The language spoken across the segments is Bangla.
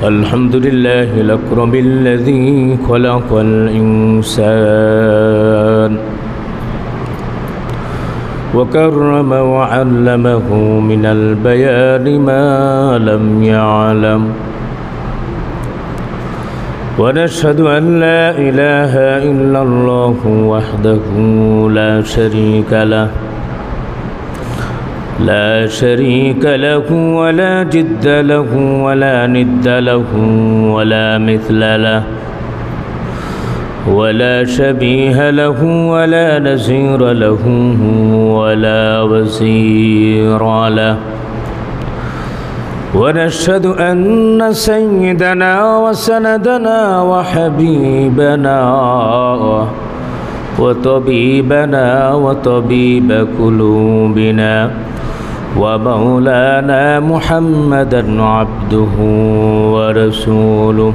الحمد لله الأكرم الذي خلق الإنسان وكرم وعلمه من البيان ما لم يعلم ونشهد أن لا إله إلا الله وحده لا شريك له ولا جد له ولا ند له ولا مثل له ولا شبيه له ولا نظير له ولا وزير له ونشهد أن سيدنا وسندنا وحبيبنا وطبيبنا وطبيب قلوبنا ومولانا محمدا عبده ورسوله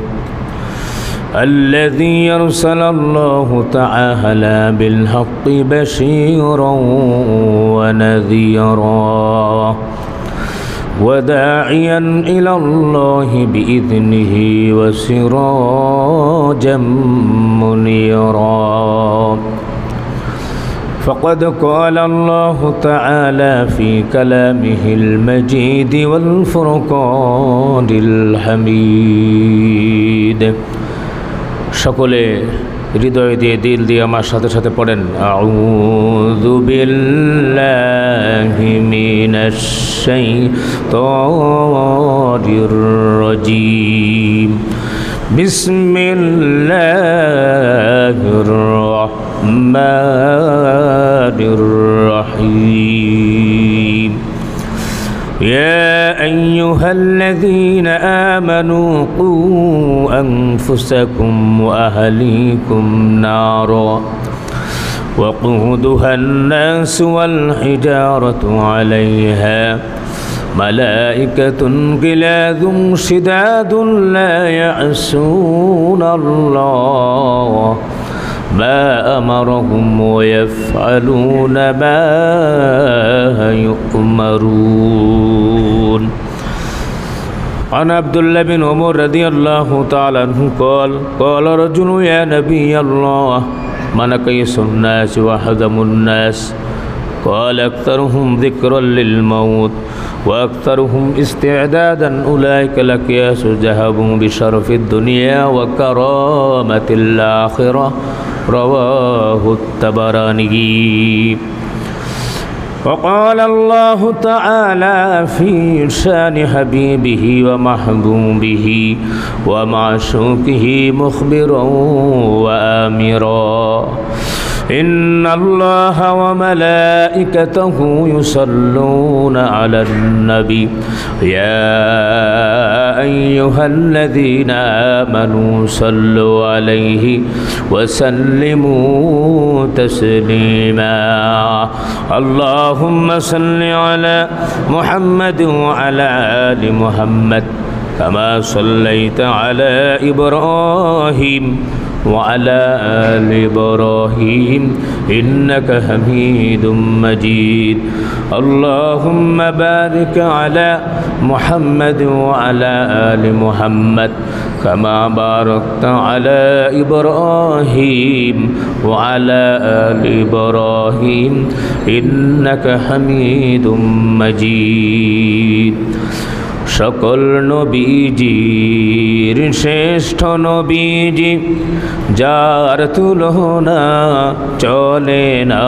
الذي أرسل الله تعالى بالحق بشيرا ونذيرا وداعيا إلى الله بإذنه وسراجا منيرا فقد قال الله تعالى في كلامه المجيد والفرقان الحميد সকলে হৃদয় দিয়ে দিল দিয়ে আমার সাথে সাথে পড়েন আউযু বিল্লাহি মিনাশ শাইতানির রাজীম বিসমিল্লাহির রহমানির রহিম يا أيها الذين آمنوا قوا أنفسكم وأهليكم نارا وقودها الناس والحجارة عليها ملائكة غلاظ شداد لا يعصون الله ما أمرهم ويفعلون ما يؤمرون عن عبد الله بن عمر رضي الله تعالى عنه قال رجل يا نبي الله من كيس الناس وحذم الناس قال أكثرهم ذكرا للموت وأكثرهم استعدادا أولئك الأكياس ذهبوا بشرف الدنيا وكرامة الآخرة رواه الطبراني وقال الله تعالى في شان حبيبه ومحبوبه ومعشوقه مخبرا وآمرا إن الله وملائكته يصلون على النبي يا أيها الذين آمنوا صلوا عليه وسلموا تسليما اللهم صل على محمد وعلى آل محمد كما صليت على إبراهيم وعلى آل إبراهيم إنك حميد مجيد اللهم بارك على محمد وعلى آل محمد كما باركت على إبراهيم وعلى آل إبراهيم إنك حميد مجيد সকল নবীজির শ্রেষ্ঠ নবীজি যার তুলনা চলে না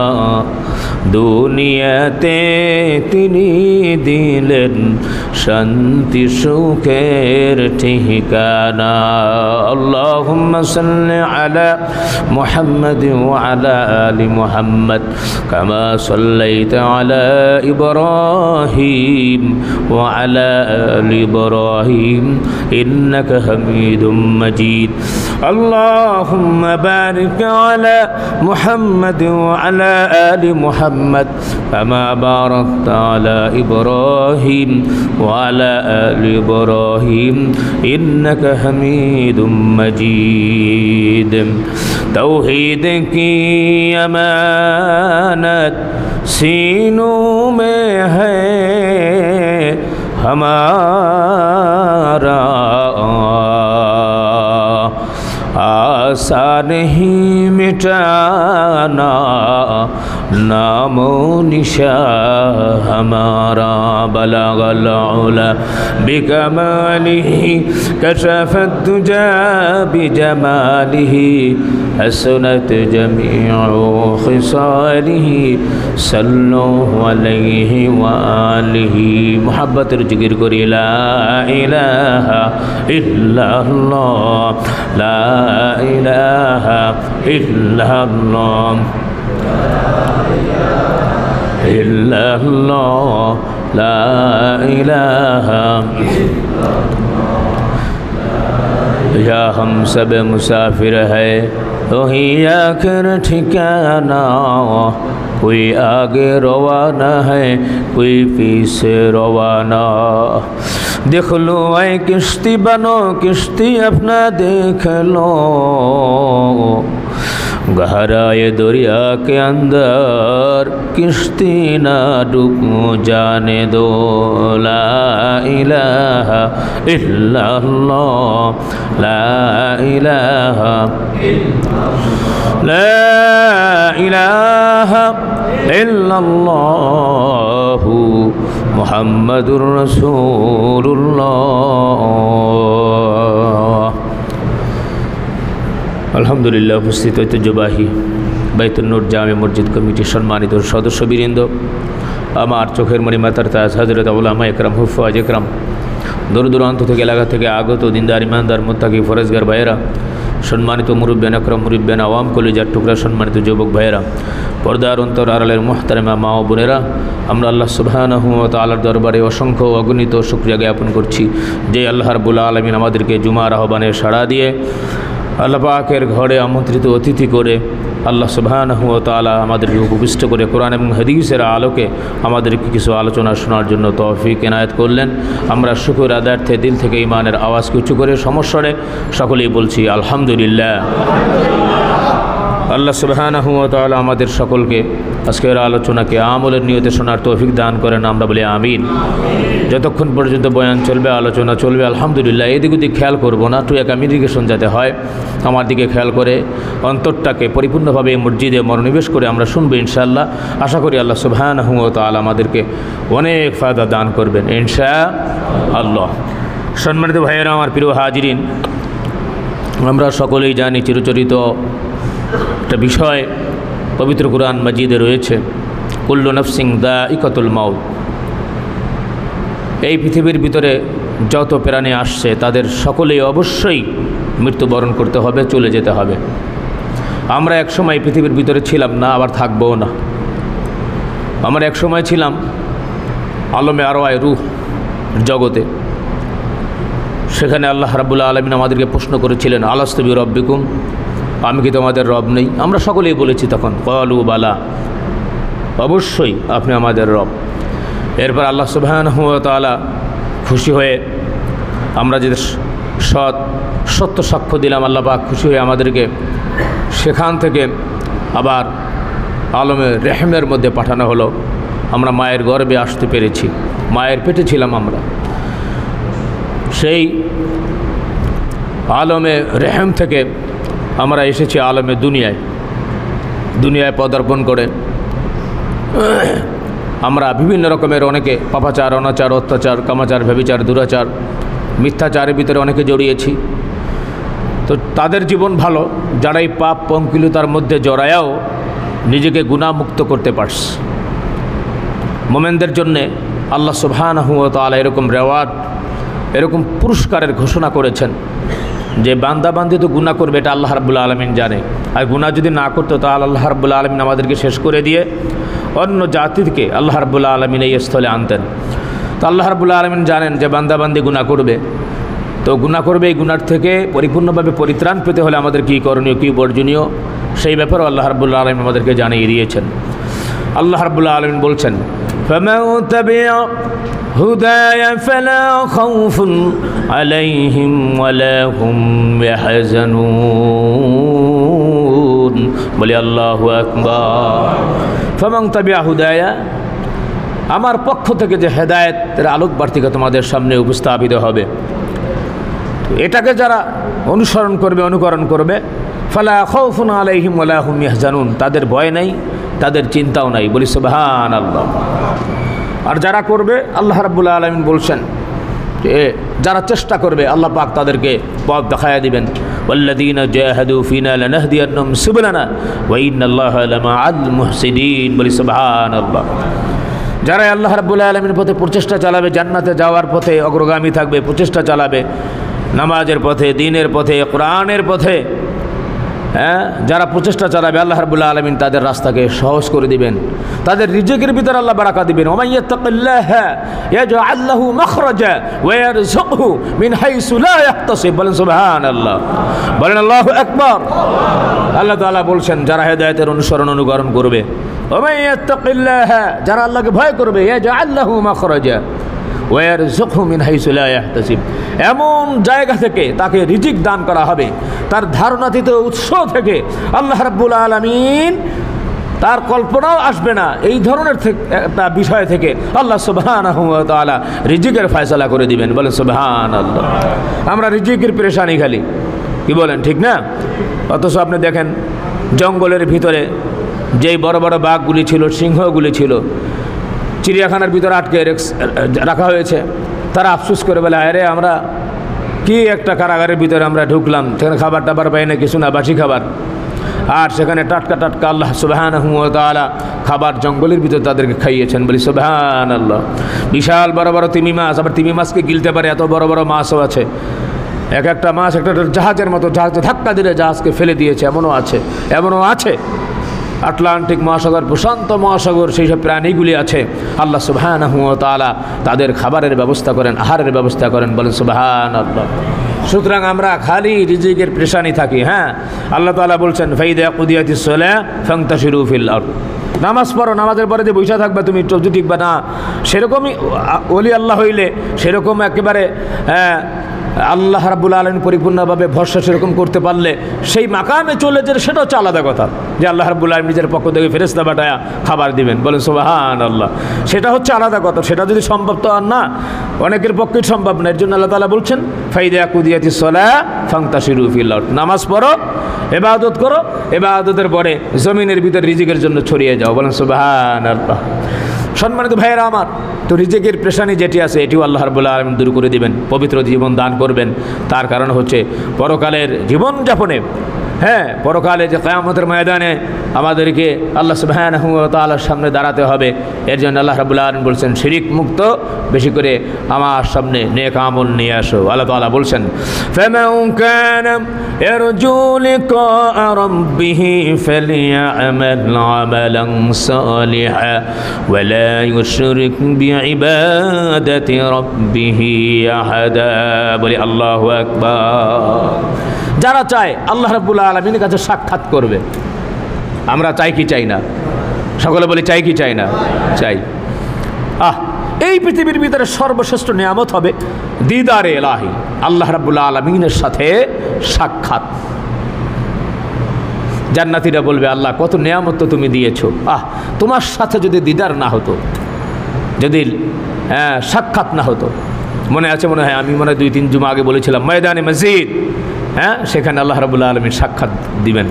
দুনিয়াতে তিনি দিলেন শান্তি সুখের ঠিকানা আল্লাহুম্মা সাল্লি আলা মুহাম্মাদ ওয়া আলা আলি মুহাম্মাদ কামা সাল্লাইতা আলা ইব্রাহিম ওয়া আলা আলি ইব্রাহিম ইন্নাকা হামিদুম মাজিদ আল্লাহুম্মা বারিক আলা মুহাম্মাদ ওয়া আলা আলি মুহাম্মাদ কামা বারাকতা আলা ইব্রাহিম وعلى آل إبراهيم إنك حميد مجيد توحید کی امانت سینوں میں ہے हमारा आशा नहीं मिटाना नामो निशा हमारा बलगल उला बिकमालिही कशफत दुजा बिजमालिही हसनत जमीउ खिसालिही सल्लु अलैहि वालिही मोहब्बतेर जिकिर करी ला इलाहा इल्लल्लाह ला इलाहा इल्लल्लाह इल्लल्लाह ला इलाहा या हम सब मुसाफिर है वही आखिर ठिकाना कोई आगे रवाना है कोई पीछे रवाना देख लो ऐ किश्ती बनो किश्ती अपना देख लो गहराए दरिया के अंदर किश्ती ना डूब जाने दो ला इलाहा इल्लल्लाह ला इलाहा ला इलाहा इल्लल्लाह मुहम्मदुर रसूलुल्लाह। আলহামদুলিল্লাহ। উপস্থিত ঐতিহ্যবাহী বাইতুন নূর জামে মসজিদ কমিটির সম্মানিত সদস্যবৃন্দ, আমার চোখের মণি মাতার তাজ হযরত উলামা একরাম হুফাজ একরাম, দূর দূরান্ত থেকে এলাকা থেকে আগত দিনদার ইমানদার মুত্তাকি ফরেজগার ভাইয়েরা, সম্মানিত মুরব্বিয়ান আকরাম মুরব্বিয়ান আওয়াম কলিজার টুকরা সম্মানিত যুবক ভাইয়েরা, পর্দার অন্তর আড়ালের মুহতারামা মা ও বোনেরা, আমরা আল্লাহ সুবহানাহু ওয়া তাআলার দরবারে অসংখ্য অগণিত শুকরিয়া জ্ঞাপন করছি যে আল্লাহ রাব্বুল আলামিন আমাদেরকে জুমার আহ্বানে সাড়া দিয়ে আল্লাহ পাকের ঘরে আমন্ত্রিত অতিথি করে আল্লাহ সুবহানাহু ওয়া তাআলা আমাদেরকে উপবিষ্ট করে কোরআন এবং হাদিসের আলোকে আমাদেরকে কিছু আলোচনা শোনার জন্য তৌফিক এনায়েত করলেন। আমরা শুকর আদার্থে দিল থেকে ইমানের আওয়াজকে উঁচু করে সমস্বরে সকলেই বলছি আলহামদুলিল্লাহ। আল্লাহ সুবহানাহু ওয়া তাআলা আমাদের সকলকে আজকের আলোচনাকে আমলের নিয়তে শোনার তৌফিক দান করেন, আমরা বলি আমিন। যতক্ষণ পর্যন্ত বয়ান চলবে, আলোচনা চলবে, আলহামদুলিল্লাহ এদিক ওদিক খেয়াল করবো না, টু কমিউনিকেশন যাতে হয় আমার দিকে খেয়াল করে অন্তরটাকে পরিপূর্ণভাবে এই মসজিদে মনোনিবেশ করে আমরা শুনবো ইনশাআল্লাহ। আশা করি আল্লাহ সুবহানাহু ওয়া তাআলা আমাদেরকে অনেক ফায়দা দান করবেন ইনশাআল্লাহ। সম্মানিত ভাইয়েরা, আমার প্রিয় হাজিরিন, আমরা সকলেই জানি চিরচরিত একটা বিষয় পবিত্র কুরআন মাজিদে রয়েছে, কুল্লু নাফসিন যায়িকাতুল মাউত। এই পৃথিবীর ভিতরে যত প্রাণী আসছে তাদের সকলেই অবশ্যই মৃত্যুবরণ করতে হবে, চলে যেতে হবে। আমরা এক সময় পৃথিবীর ভিতরে ছিলাম না, আবার থাকবও না। আমরা এক সময় ছিলাম আলমে আরওয়ায়ে রূহ জগতে, সেখানে আল্লাহ রাব্বুল আলামিন আমাদেরকে প্রশ্ন করেছিলেন আলাস্তু বিরব্বিকুম, আমি কি তোমাদের রব নেই? আমরা সকলেই বলেছি তখন ক্বালু বালা, অবশ্যই আপনি আমাদের রব। এরপর আল্লাহ সুবহানাহু ওয়া তাআলা খুশি হয়ে আমরা যে সত্য সাক্ষ্য দিলাম, আল্লাহ পাক খুশি হয়ে আমাদেরকে সেখান থেকে আবার আলমে রেহমের মধ্যে পাঠানো হলো। আমরা মায়ের গর্ভে আসতে পেরেছি, মায়ের পেটে ছিলাম আমরা। সেই আলমে রেহম থেকে আমরা এসেছি আলমে দুনিয়ায় পদার্পণ করে আমরা বিভিন্ন রকমের অনেকে পাপাচার, অনাচার, অত্যাচার, কামাচার, ব্যভিচার, দুরাচার, মিথ্যাচারের ভিতরে অনেকে জড়িয়েছি। তো তাদের জীবন ভালো যারা এই পাপ পঙ্কিলতার মধ্যে জড়ায়াও নিজেকে গুনাহমুক্ত করতে পারছে। মোমেনদের জন্যে আল্লাহ সুবহানাহু ওয়া তাআলা এরকম রেওয়ার্ড, এরকম পুরস্কারের ঘোষণা করেছেন যে বান্দা বান্দি তো গুনাহ করবে, এটা আল্লাহ রাব্বুল আলামিন জানে। আর গুনাহ যদি না করতো তাহলে আল্লাহ রাব্বুল আলামিন আমাদেরকে শেষ করে দিয়ে অন্য জাতিকে আল্লাহ রাব্বুল আলামিন এই স্থলে আনতেন। তো আল্লাহ রাব্বুল আলামিন জানেন যে বান্দা বান্দি গুনাহ করবে, তো গুনাহ করবে। এই গুনার থেকে পরিপূর্ণভাবে পরিত্রাণ পেতে হলে আমাদের কী করণীয়, কী বর্জনীয়, সেই ব্যাপারেও আল্লাহ রাব্বুল আলামিন আমাদেরকে জানিয়ে দিয়েছেন। আল্লাহ রাব্বুল আলামিন বলছেন فمن تبع هداي فلا خوف عليهم ولا هم يحزنون। বলি আল্লাহু আকবার। فمن تبع هداي, আমার পক্ষ থেকে যে হেদায়েতের আলোকবার্তিকা তোমাদের সামনে উপস্থাপিত হবে, এটাকে যারা অনুসরণ করবে, অনুকরণ করবে, ফালা খাউফুন আলাইহিম ওয়ালা হুম ইয়াহজানুন, তাদের ভয় নাই, তাদের চিন্তাও নাই। বলি সুবহানাল্লাহ। আর যারা করবে, আল্লাহ রাব্বুল আলামিন বলছেন যে যারা চেষ্টা করবে আল্লাহ পাক তাদেরকে পথ দেখায়া দিবেন। ওয়াল্লাযীনা জাহাদু ফিনা লানাহদিয়ান্নাহুম সুবুলানা ওয়া ইন্নাল্লাহা লামাআল মুহসিনিন। বলি সুবহানাল্লাহ। যারা আল্লাহ রাব্বুল আলামিনের পথে প্রচেষ্টা চালাবে, জান্নাতে যাওয়ার পথে অগ্রগামী থাকবে, প্রচেষ্টা চালাবে, নামাজের পথে, দ্বীনের পথে, কোরআনের পথে, হ্যাঁ, যারা প্রচেষ্টা চালাবে আল্লাহ রাব্বুল আলামিন তাদের রাস্তাকে সহজ করে দিবেন, তাদের রিজিকের ভিতরে আল্লাহ বারাকা দিবেন। ওয়া মাইয়াত্তাকিল্লাহা ইয়াজআল লাহু মাখরাজা ওয়া ইয়ারযুকহু মিন হাইসু লা ইয়াহতাসিব। বলেন সুবহানাল্লাহ, বলেন আল্লাহু আকবার। আল্লাহ তাআলা বলছেন যারা হেদায়েতের অনুসরণ অনুকরণ করবে, ওয়া মাইয়াত্তাকিল্লাহা, যারা আল্লাহকে ভয় করবে, ইয়াজআল লাহু মাখরাজা ওয়া ইয়ারযুকহু মিন হাইসু লা ইয়াহতাসিব, এমন জায়গা থেকে তাকে রিজিক দান করা হবে, তার ধারণাতীত উৎস থেকে আল্লাহ রাব্বুল আলামিন, তার কল্পনাও আসবে না এই ধরনের একটা বিষয় থেকে আল্লাহ সুবহানাহু ওয়া তাআলা রিজিকের ফয়সালা করে দিবেন। বলে সুবহানাল্লাহ। আমরা রিজিকের পেরেশানি খালি, কি বলেন, ঠিক না? অথচ আপনি দেখেন জঙ্গলের ভিতরে যেই বড় বড় বাঘগুলি ছিল, সিংহগুলি ছিল, চিড়িয়াখানার ভিতরে আটকে রাখা হয়েছে, তারা আফসোস করে বলে, আরে আমরা কি একটা কারাগারের ভিতরে আমরা ঢুকলাম, সেখানে খাবার টাবার পাই না, কিছু না, বাসি খাবার, আর সেখানে টাটকা টাটকা আল্লাহ সুবহানাহু ওয়া তাআলা খাবার জঙ্গলের ভিতরে তাদেরকে খাইয়েছেন। বলি সুবহানাল্লাহ। বিশাল বড় বড় তিমি মাছ, আবার তিমি মাছকে গিলতে পারে এত বড় বড় মাছও আছে। এক একটা মাছ একটা জাহাজের মতো, জাহাজে ধাক্কা দিলে জাহাজকে ফেলে দিয়েছে, এমনও আছে। আটলান্টিক মহাসাগর, প্রশান্ত মহাসাগর, সেই সব প্রাণীগুলি আছে। আল্লাহ সুবহানাহু ওয়া তাআলা তাদের খাবারের ব্যবস্থা করেন, আহারের ব্যবস্থা করেন। বলেন সুবহানাল্লাহ। সুতরাং আমরা খালি রিজিকের পেরেশানি থাকি। হ্যাঁ, আল্লাহ তাআলা বলছেন ফাইদা কুদিয়াতিস সালাহ ফান্তাশিরু ফিল আরদ, নামাজ পড়ো, নামাজের পরে যে বৈশা থাকবে তুমি চলতে ঠিকবা না, সেরকমই ওলি আল্লাহ হইলে সেরকম একেবারে আল্লাহ রাব্বুল আলামিন পরিপূর্ণভাবে ভরসা সেরকম করতে পারলে সেই মাকামে চলে যেতে, সেটা হচ্ছে আলাদা কথা, যে আল্লাহ রাব্বুল আলামিন নিজের পক্ষ থেকে ফেরেশতা পাঠায়া খাবার দিবেন। বলেন সুবহানাল্লাহ। সেটা হচ্ছে আলাদা কথা, সেটা যদি সম্ভব তো আর না, অনেকের পক্ষেই সম্ভব না। এর জন্য আল্লাহ তাআলা বলছেন ফাইদা কুদিয়াতিস সালাহ ফান্তাশিরু ফিল আরদ, নামাজ পড়ো, ইবাদত করো, ইবাদতের পরে জমিনের ভিতর রিজিকের জন্য ছড়িয়ে যাও। বলেন সুবহানাল্লাহ। সম্মানিত ভাইয়েরা আমার, তো রিজিকের পেরেশানি যেটি আছে এটিও আল্লাহ রাব্বুল আলামিন দূর করে দিবেন, পবিত্র জীবন দান করবেন। তার কারণ হচ্ছে পরকালের জীবনযাপনে, হ্যাঁ, পরকালে যে কিয়ামতের ময়দানে আমাদেরকে আল্লাহ সুবহানাহু ওয়া তাআলার সামনে দাঁড়াতে হবে। এর জন্য আল্লাহ রাব্বুল আলামিন বলছেন শিরিক মুক্ত বেশি করে আমার সামনে নেক আমল নিয়ে আসো। আল্লাহ তাআলা বলছেন ফামান কানা ইয়ারজু লিকা রাব্বিহি ফালিয়া'মাল আমালান সালিহা ওয়া লা ইউশরিক বিইবাদাতি রাব্বিহি আহাদা। বলি আল্লাহু আকবার। যারা চায় আল্লাহ রাব্বুল আলামিনের কাছে সাক্ষাৎ করবে, আমরা চাই কি চাই না? সকলে বলি চাই কি চাই না? চাই। এই পৃথিবীর ভিতরে সর্বশ্রেষ্ঠ নিয়ামত হবে দিদারে ইলাহি, আল্লাহ রাব্বুল আলামিনের সাথে সাক্ষাৎ। জান্নাতীরা বলবে আল্লাহ কত নিয়ামত তো তুমি দিয়েছো, তোমার সাথে যদি দিদার না হতো, যদি সাক্ষাৎ না হতো। মনে আছে মনে হয়, আমি মনে হয় 2-3 জুমা আগে বলেছিলাম ময়দানে মসজিদ, হ্যাঁ, সেখানে আল্লাহ রাব্বুল আলামিন সাক্ষাৎ দিবেন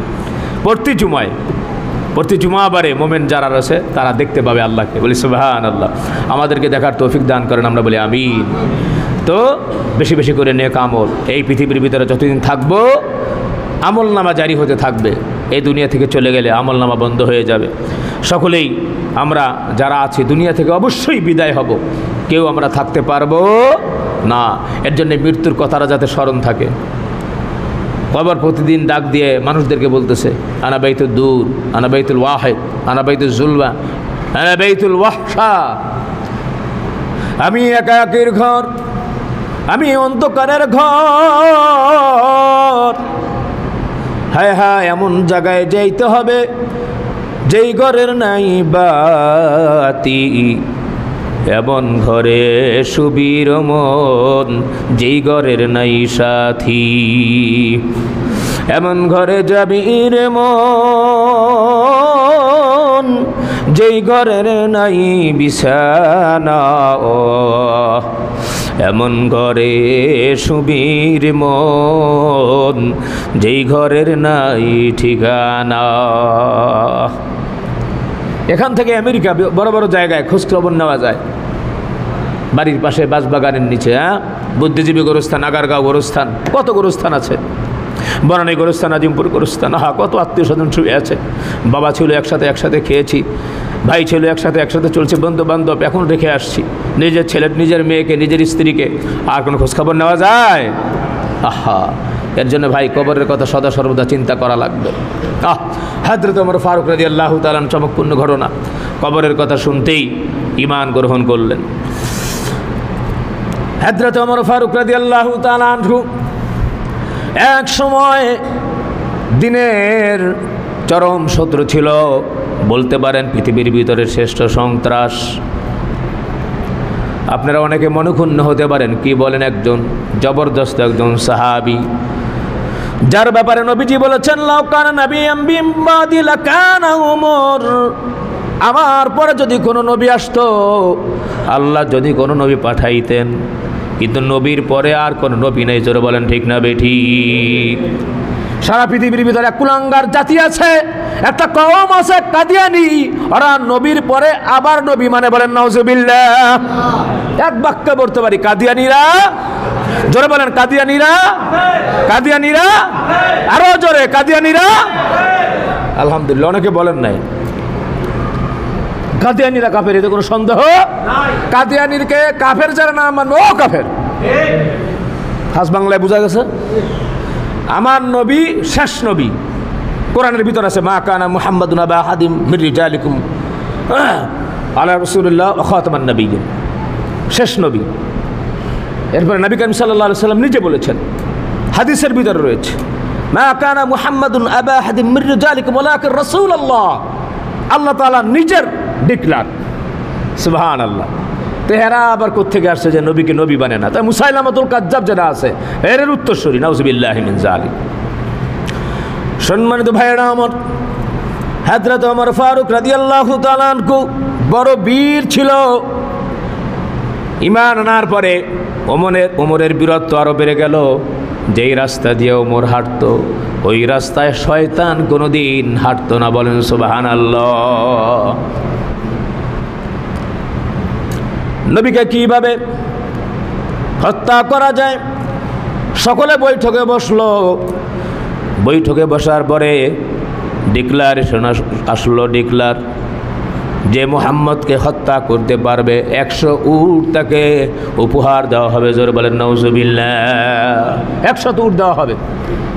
প্রতি জুমাবারে। মোমেন যারা রয়েছে তারা দেখতে পাবে আল্লাহকে। বলি সুবহানাল্লাহ। আমাদেরকে দেখার তৌফিক দান করেন, আমরা বলি আমিন। তো বেশি বেশি করে নেক আমল, এই পৃথিবীর ভিতরে যতদিন থাকবো আমল নামা জারি হতে থাকবে। এই দুনিয়া থেকে চলে গেলে আমল নামা বন্ধ হয়ে যাবে। সকলেই আমরা যারা আছি দুনিয়া থেকে অবশ্যই বিদায় হব, কেউ আমরা থাকতে পারবো না। এর জন্য মৃত্যুর কথাটা যাতে স্মরণ থাকে। কবর প্রতিদিন ডাক দিয়ে মানুষদেরকে বলতেছে আনা বাইতুল দূর, আনা বাইতুল ওয়াহিদ, আনা বাইতুল জুলবা, আনা বাইতুল ওয়াহশা। আমি একাকীর ঘর, আমি অন্ধকারের ঘর। হায় হায়, এমন জায়গায় যাইতে হবে যেই ঘরের নাই বাতি, এমন ঘরে সুবীর মন যেই ঘরের নাই সাথী। এমন ঘরে যাবি রে মন যেই ঘরের নাই বিছানা, এমন ঘরে সুবীর মন, যেই ঘরের নাই ঠিকানা। এখান থেকে আমেরিকা বড় বড় জায়গায় খোঁজখবর নেওয়া যায়। বাড়ির পাশে বাঁশবাগানের নিচে, বুদ্ধিজীবী গোরস্থান, আগারগাঁও গোরস্থান, কত গোরস্থান আছে, বনানী গোরস্থান, আজিমপুর গোরস্থান, কত আত্মীয় স্বজন শুয়ে আছে। বাবা ছিল একসাথে খেয়েছি, ভাই ছিল একসাথে চলছে, বন্ধু বান্ধব এখন রেখে আসছি, নিজের ছেলে, নিজের মেয়েকে, নিজের স্ত্রীকে, আর কোনো খোঁজখবর নেওয়া যায়? এর জন্য ভাই কবরের কথা সদা সর্বদা চিন্তা করা লাগবে। হযরত ওমর ফারুক রাদিয়াল্লাহু তাআলা চমকপূর্ণ ঘটনা, কবরের কথা শুনতেই ঈমান গ্রহণ করলেন। হযরত ওমর ফারুক রাদিয়াল্লাহু তাআলা এক সময় দিনের চরম শত্রু ছিল, বলতে পারেন পৃথিবীর ভিতরে শ্রেষ্ঠ সন্ত্রাস। আপনারা অনেকে মনক্ষুণ্ণ হতে পারেন, কি বলেন, একজন জবরদস্ত একজন সাহাবী, যার ব্যাপারে নবীজি বলেছেন লাউ কানা নাবিয়্যাম মিন বাদি লাকানা ওমর, আমার পরে যদি কোনো নবী আসতো, আল্লাহ যদি কোনো নবী পাঠাইতেন, কিন্তু নবীর পরে আর কোনো নবী নেই। জোরে বলেন ঠিক না বেঠিক? সারা পৃথিবীর ভিতরে এক কুলাঙ্গার জাতি আছে, একটা কওম আছে কাদিয়ানি, ওরা নবীর পরে আবার নবী মানে, বলেন নাউজুবিল্লাহ। এক বাক্যে বলতে পারি কাদিয়ানিরা। জোরে বলেন কাদিয়ানিরা, কাদিয়ানিরা, আরো জোরে কাদিয়ানিরা। আলহামদুলিল্লাহ, অনেকে বলেন নাই কাদিয়ানিরা কাফের, এতে কোনো সন্দেহ নাই। কাদিয়ানিরকে কাফের যারা না মানবে ও কাফের। খাস বাংলায় বোঝা গেছে। আমার নবী শেষ নবী, কোরআনের ভিতর আছে মা কানা মুহাম্মাদুন আবা আহাদিম মির রিজালিকুম আলা রাসূলিল্লাহ ওয়া খাতামান নাবিয়্যিন, শেষ নবী। এরপরে নবী করিম সাল্লাল্লাহু আলাইহি ওয়াসাল্লাম নিজে বলেছেন, হাদিসের ভিতরে রয়েছে মা কানা মুহাম্মাদুন আবা আহাদিম মির রিজালিকুম ওয়ালাকিন রাসূলুল্লাহ। আল্লাহ তাআলা নিজের ডিক্লার, সুবহানাল্লাহ। তেহারা আবার কোত্থেকে আসছে যে নবীকে নবী বানে না? তাই মুসাইলামাতুল কাজ্জাব যারা আছে এর উত্তরসূরি, নাউযুবিল্লাহি মিন যালিক। সম্মানিত ভাইয়েরা আমার, হযরত ওমর ফারুক রাদিয়াল্লাহু তাআলা আনহু বড় বীর ছিল। ঈমান আনার পরে ওমরের বীরত্ব আরো বেড়ে গেল। যেই রাস্তা দিয়ে ওমর হাঁটতো, ওই রাস্তায় শয়তান কোনোদিন হাঁটতো না, বলেন সুবহানাল্লাহ। নবীকে কিভাবে হত্যা করা যায়, সকলে বৈঠকে বসলো। বৈঠকে বসার পরে ডিক্লারেশন আসলো, ডিক্লার যে মুহাম্মদকে হত্যা করতে পারবে 100 উট তাকে উপহার দেওয়া হবে। জোরে বলেন নাউজুবিল্লাহ। 100 উট দেওয়া হবে।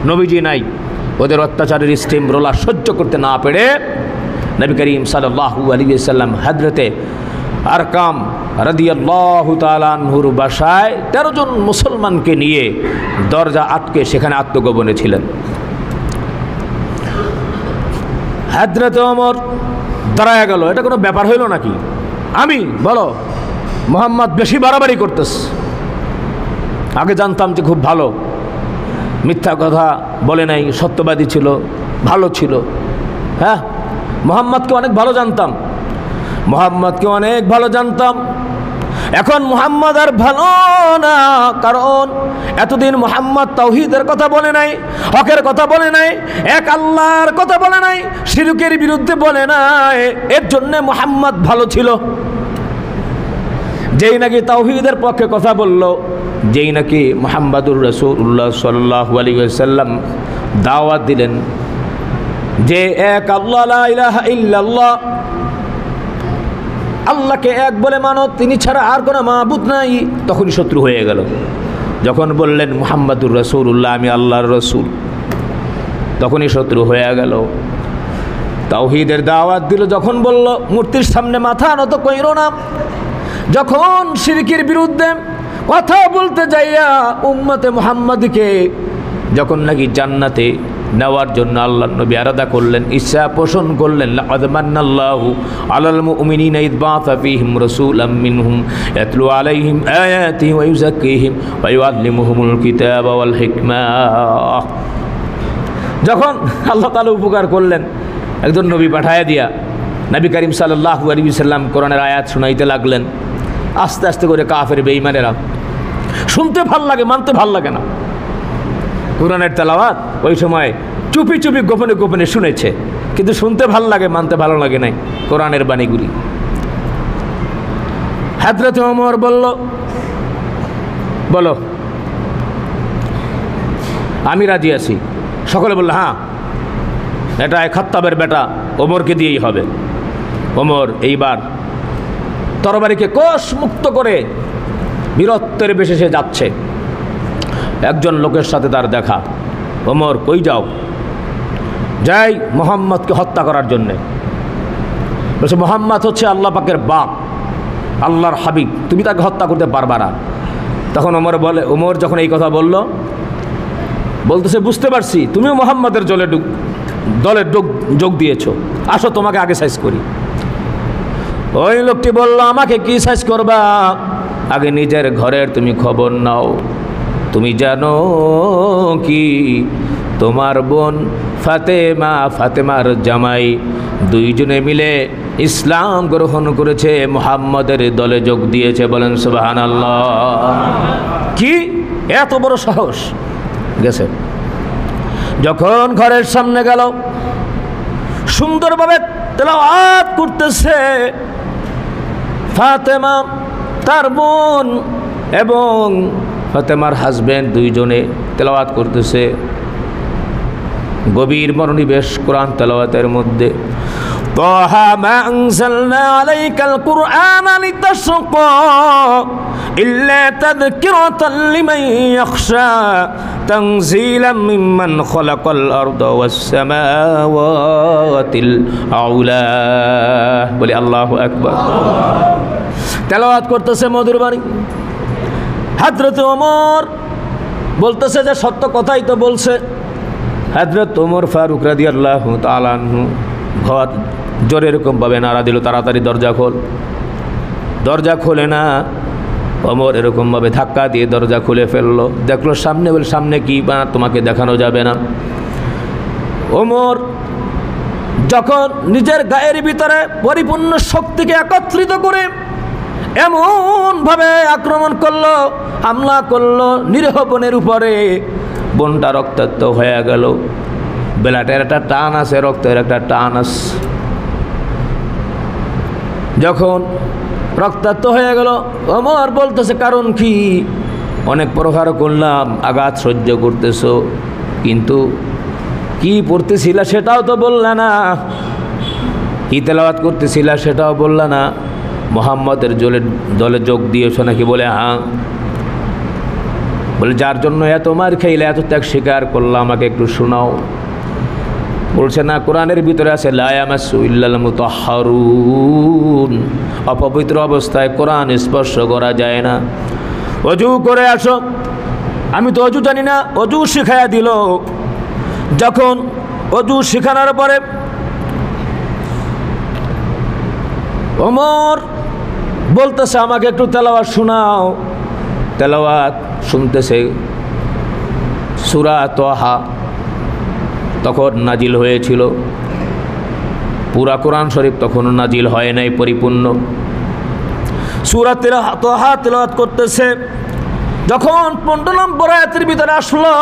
নবীজি নাই, ওদের অত্যাচারের স্টিম রোলার সহ্য করতে না পেরে নবী করিম সাল্লাল্লাহু আলাইহি ওয়াসাল্লাম হযরতে আরকাম রাদিয়াল্লাহু তাআলা আনহুর বাসায় 13 জন মুসলমানকে নিয়ে দরজা আটকে সেখানে আত্মগোপনে ছিলেন। হযরত ওমর দাঁড়ায় গেল, এটা কোনো ব্যাপার হইল নাকি? আমি বলো মুহাম্মদ বেশি বাড়াবাড়ি করতেছে। আগে জানতাম যে খুব ভালো, মিথ্যা কথা বলে নাই, সত্যবাদী ছিল, ভালো ছিল। হ্যাঁ, মুহাম্মদকে অনেক ভালো জানতাম, মুহাম্মদকে অনেক ভালো জানতাম। এখন মুহাম্মদ আর ভালো না, কারণ এতদিন মুহাম্মদ তাওহীদের কথা বলে নাই, হকের কথা বলে নাই, এক আল্লাহর কথা বলে নাই, শিরকের বিরুদ্ধে বলে নাই। এর জন্য মুহাম্মদ ভালো ছিল। যেই নাকি তাওহীদের পক্ষে কথা বলল, যেই নাকি মুহাম্মাদুর রাসূলুল্লাহ সাল্লাল্লাহু আলাইহি ওয়াসাল্লাম দাওয়াত দিলেন যে এক আল্লাহ, লা ইলাহা ইল্লাল্লাহ, আল্লাহকে এক বলে মানো, তিনি ছাড়া আর কোনো মাবুদ নাই, তখনই শত্রু হয়ে গেল। যখন বললেন মুহাম্মাদুর রাসূলুল্লাহ, আমি আল্লাহর রাসূল, তখনই শত্রু হয়ে গেল। তাওহীদের দাওয়াত দিল, যখন বলল মূর্তির সামনে মাথা নত কইরো না, যখন শিরকের বিরুদ্ধে কথা বলতে যাইয়া উম্মতে মুহাম্মাদকে যখন নাকি জান্নাতে নেওয়ার জন্য আল্লাহ নবী আরাদা করলেন, ইচ্ছা পোষণ করলেন, লাকাদ মান্নাল্লাহু আলাল মুমিনিনা ইয বাআসা ফীহিম রাসূলাম মিনহুম ইয়াতলু আলাইহিম আয়াতিহি ওয়া ইউযাক্কিহিম ওয়া ইউআল্লিমুহুমুল কিতাবা ওয়াল হিকমা। যখন আল্লাহ তাআলা উপকার করলেন একজন নবী পাঠায়া দিয়া, নবী করিম সাল্লাল্লাহু আলাইহি ওয়াসাল্লাম কোরআনের আয়াত শোনাইতে লাগলেন। আস্তে আস্তে করে কাফের বেঈমানেরা, শুনতে ভাল লাগে, মানতে ভাল লাগে না। কোরআনের তেলাওয়াত ওই সময় চুপি চুপি গোপনে গোপনে শুনেছে, কিন্তু শুনতে ভাল লাগে, মানতে ভালো লাগে নাই কোরআনের বাণীগুলি। হযরত ওমর বলল, বলো আমি রাজি আছি। সকলে বলল হ্যাঁ, এটা খাত্তাবের বেটা ওমরকে দিয়েই হবে। ওমর এইবার তরবারিকে কোষ মুক্ত করে বীরত্বের বেশে সে যাচ্ছে। একজন লোকের সাথে তার দেখা। ওমর, কই যাও? যাই মুহাম্মদকে হত্যা করার জন্যে। বলছে মুহাম্মদ হচ্ছে আল্লাহ পাকের বাপ, আল্লাহর হাবিব, তুমি তাকে হত্যা করতে পারবা না। তখন ওমর যখন এই কথা বলতেছে বুঝতে পারছি তুমিও মুহাম্মদের দলে যোগ দিয়েছো, আসো তোমাকে আগে সাইজ করি। ওই লোকটি বলল, আমাকে কি সাইজ করবা? আগে নিজের ঘরের তুমি খবর নাও। তুমি জানো কি তোমার বোন ফাতেমার জামাই দুইজনে মিলে ইসলাম গ্রহণ করেছে, মুহাম্মদের দলে যোগ দিয়েছে। বলেন সুবহানাল্লাহ। কি এত বড় সাহস! গেছে যখন ঘরের সামনে গেল, সুন্দরভাবে তেলাওয়াত করতেছে ফাতেমা, তার বোন এবং ফাতেমার হাজবেন্ড দুইজনে তেলাওয়াত করতেছে। গভীর মনোনিবেশ কোরআন তেলাওয়াতের মধ্যে। তাহা মা আনজালনা আলাইকাল কুরআনা লিতাশকা ইল্লা তাযকিরাতাল লিমান ইয়াখশা তানজিলাম মিম্মান খালাকাল আরদা ওয়াস সামাওয়াতিল আউলা। বলি আল্লাহু আকবার। তেলাওয়াত করতেছে মধুর বাণী। হযরত ওমর বলতেছে যে সত্য কথাই তো বলছে। হযরত ওমর ফারুক রাদিয়াল্লাহু তাআলা আনহু ঘর জোরে এরকমভাবে নাড়া দিল, তাড়াতাড়ি দরজা খোল। দরজা খোলে না। ওমর এরকমভাবে ধাক্কা দিয়ে দরজা খুলে ফেললো। দেখলো সামনে, বলে সামনে কি? বা তোমাকে দেখানো যাবে না। ওমর যখন নিজের গায়ের ভিতরে পরিপূর্ণ শক্তিকে একত্রিত করে এমনভাবে আক্রমণ করলো, হামলা করলো নিরীহ বোনের উপরে, বোনটা রক্তাক্ত হয়ে গেল। বেলাটের একটা টান আছে, রক্তের একটা টান আছে। যখন রক্তাক্ত হয়ে গেল, ওমর বলতেছে কারণ কি? অনেক প্রহার করলাম, আঘাত সহ্য করতেছো, কিন্তু কি পড়তেছিলা সেটাও তো বললা না, কি তেলাওয়াত করতেছিলা সেটাও বললা না। মুহাম্মদের দলে যোগ দিয়েছো নাকি? বলে হ্যাঁ। বলে যার জন্য এত মার খাইলে, এত ত্যাগ স্বীকার করলাম, আমাকে একটু শোনাও। বলছে না, কোরআনের ভিতরে আছে লা ইয়ামাসসু ইল্লাল মুতাহহারুন, অপবিত্র অবস্থায় কোরআন স্পর্শ করা যায় না। অজু করে আসো। আমি তো অজু জানি না, অজু শিখাইয়া দিল। যখন অজু শিখানোর পরে ওমর বলতেছে আমাকে একটু তেলাওয়াত শোনাও। তেলাওয়াত শুনতেছে। সূরা তাহা তখন নাজিল হয়েছিল, পুরা কোরআন শরীফ তখনও নাজিল হয় নাই পরিপূর্ণ। সূরা তাহা তেলাওয়াত করতেছে। যখন 15 নম্বর আয়াতের ভিতরে আসলো,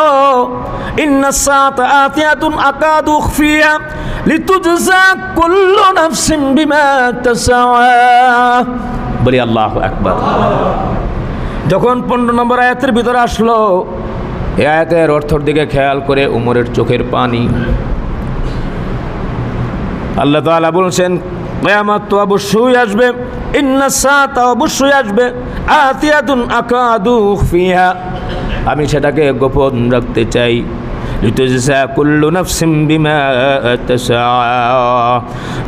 ইন্নাস সাআতা আতিয়াতুন আকাদু উখফিয়া লিতুজজা কুল্লু নাফসিন বিমা তাসআ। বলি আল্লাহু আকবার। যখন 15 নম্বর আয়াতের ভিতরে আসলো, এই আয়াতের অর্থের দিকে খেয়াল করে উমরের চোখের পানি। আল্লাহ তাআলা বলছেন কিয়ামত তো অবশ্যই আসবে, ইন্নাস সাআতা অবশ্যই আসবে, আতিয়াতুন আকাদু উখফিহা, আমি সেটাকে গোপন রাখতে চাই। লিতুজজা কুল্লু নাফসিন বিমা তাসআ,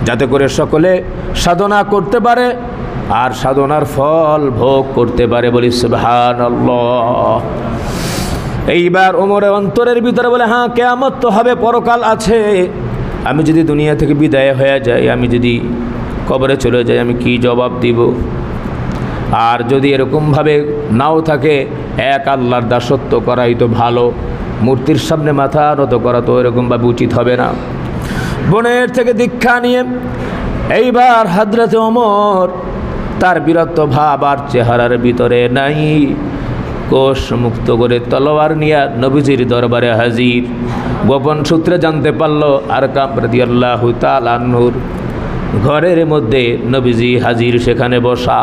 যাতে করে সকলে সাধনা করতে পারে আর সাধনার ফল ভোগ করতে পারে। বলি সুবহানাল্লাহ। এইবার ওমরের অন্তরের ভিতরে বলে হ্যাঁ, কিয়ামত তো হবে, পরকাল আছে। আমি যদি দুনিয়া থেকে বিদায় হয়ে যাই, আমি যদি কবরে চলে যাই, আমি কি জবাব দিব? আর যদি এরকমভাবে নাও থাকে, এক আল্লাহর দাসত্ব করাই তো ভালো, মূর্তির সামনে মাথা নত করা তো এরকমভাবে উচিত হবে না। বোনের থেকে দীক্ষা নিয়ে এইবার হযরতে ওমর তার বীরত্ব ভাব আর চেহারার ভিতরে নাই, কোষ মুক্ত করে তলোয়ার নিয়ে নবীজির দরবারে হাজির। গোপন সূত্রে জানতে পারল আরকাম রাদিয়াল্লাহু তাআলা আনহুর ঘরের মধ্যে নবীজি হাজির, সেখানে বসা।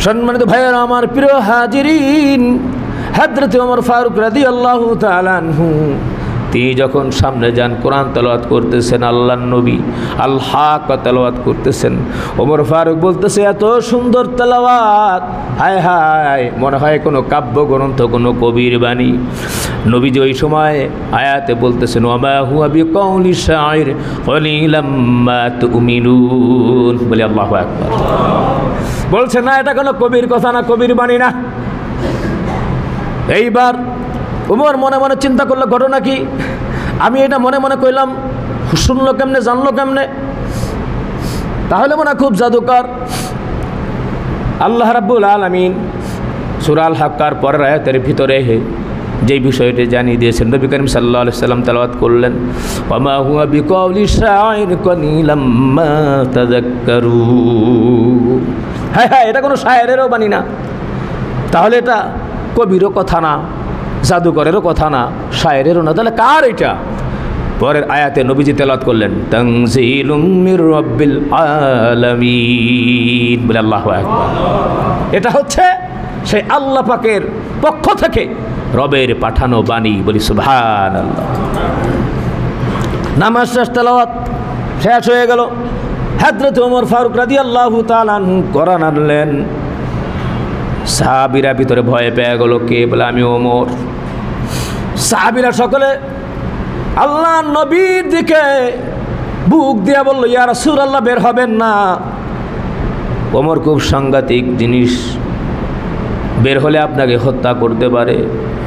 সম্মানিত ভাইয়েরা আমার, প্রিয় হাজিরিন, হযরত ওমর ফারুক রাদিয়াল্লাহু তাআলা আনহু তিনি যখন সামনে যান, কোরআন তেলাওয়াত করতেছেন, আল্লাহর নবী আল হক তেলাওয়াত করতেছেন। ওমর ফারুক বলতেছে, এত সুন্দর তেলাওয়াত, হায় হায়, মনে হয় কোনো কাব্য গ্রন্থ, কোনো কবির বাণী। নবীজি ওই সময় আয়াতে বলতেছেন, ওমা হুয়া বিকাউলি শাইর কলিলাম মা তুমিনুন, বলে আল্লাহু আকবার। বলছে না, এটা কোনো কবির কথা না, কবির বাণী না। এইবার ওমর মনে মনে চিন্তা করলো, ঘটনা কি? আমি এটা মনে মনে কইলাম, শুনলো কেমনে, জানলো কেমনে? তাহলে মনে খুব জাদুকর। আল্লাহ রাব্বুল আলামিন সূরা আল হাক্কার পরের আয়াতের ভিতরে যেই বিষয়টি জানিয়ে দিয়েছেন, নবী করিম সাল্লাল্লাহু আলাইহি সাল্লাম তেলাওয়াত করলেন, ওমা হুয়া বিকাউলি শাইর কলিলাম মা তাযাক্কারুন। হ্যাঁ হ্যাঁ, এটা কোনো শায়েরেরও বাণী না, তাহলে এটা কবিরও কথা না, জাদুকরেরও কথা না, শায়েরেরও না, তাহলে কার এটা? পরের আয়াতে নবীজি তেলাওয়াত করলেন, তানজিলুম মির রাব্বিল আলামিন, বলে আল্লাহু আকবার। এটা হচ্ছে সেই আল্লাহ পাকের পক্ষ থেকে রবের পাঠানো বাণী, বলি সুবহানাল্লাহ। নামাজ শেষ, তেলাওয়াত শেষ হয়ে গেল। হযরত ওমর ফারুক রাদিয়াল্লাহু তাআলা আনহু কোরআন আনলেন। সাহাবীরা ভিতরে ভয় পেয়ে গেল, কে? বলে আমি ওমর। সাহাবীরা সকলে আল্লাহ নবীর দিকে বুক দিয়া বলল, ইয়া রাসূলুল্লাহ, বের হবেন না। ওমর খুব সাংঘাতিক জিনিস, বের হলে আপনাকে হত্যা করতে পারে।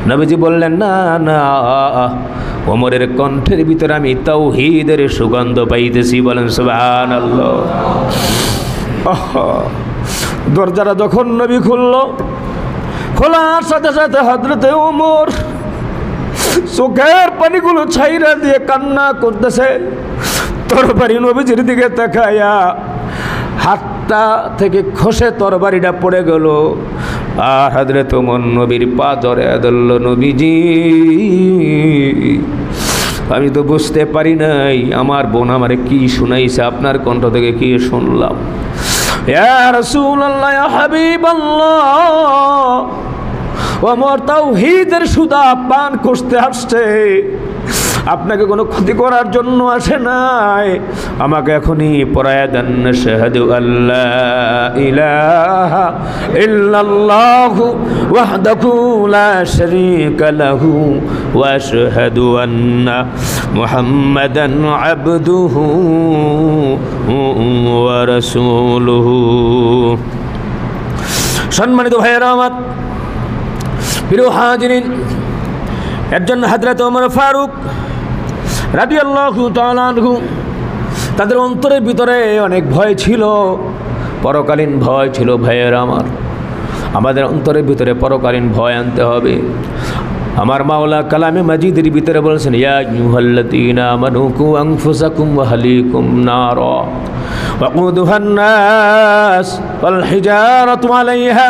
নবীজি বললেন, না না, ওমরের কণ্ঠের ভিতরে আমি তাওহীদের সুগন্ধ পাইতেছি, বলেন সুবহানাল্লাহ। দরজাটা যখন নবী খুলল, খোলার সাথে সাথে হযরতে ওমর চোখের পানিগুলো ছাইরা দিয়ে কান্না করতেছে। তরবারি নবীজির দিকে তাকায়া হাতটা থেকে খসে তরবারিটা পড়ে গেল, আর হযরত ওমর নবীর পা ধরে ধরল, নবীজি, আমি তো বুঝতে পারি নাই আমার বোন আমারে কি শুনাইছে, আপনার কণ্ঠ থেকে কি শুনলাম। ইয়া রাসূলুল্লাহ, ইয়া হাবিবাল্লাহ, ওমর তাওহীদের সুধা পান করতে আসছে, আপনাকে কোনো ক্ষতি করার জন্য আসে নাই। আমাকে এখনই পড়ায়া দেন, শাহাদু আল্লাহ ইলাহা ইল্লাল্লাহু ওয়াহদাহু লা শারীকা লাহু ওয়া আশহাদু আন্না মুহাম্মাদান আবদুহু ওয়া রাসূলুহু। সম্মানিত ভাইয়েরা আমার, প্রিয় হাজিরিন, একজন হযরত ওমর ফারুক রাদিয়াল্লাহু তাআলা আনহু, তাদের অন্তরের ভিতরে অনেক ভয় ছিল, পরকালীন ভয় ছিল। ভাইয়েরা আমার, আমাদের অন্তরের ভিতরে পরকালীন ভয় আনতে হবে। আমার মাওলা কালামে মাজিদের ভিতরে বলেছেন, ইয়া আইয়ুহাল্লাযীনা আমানু কু আনফুসাকুম ওয়া আহলিকুম নারা ওয়াকুদুহা আন-নাস ওয়াল হিজারাতু আলাইহা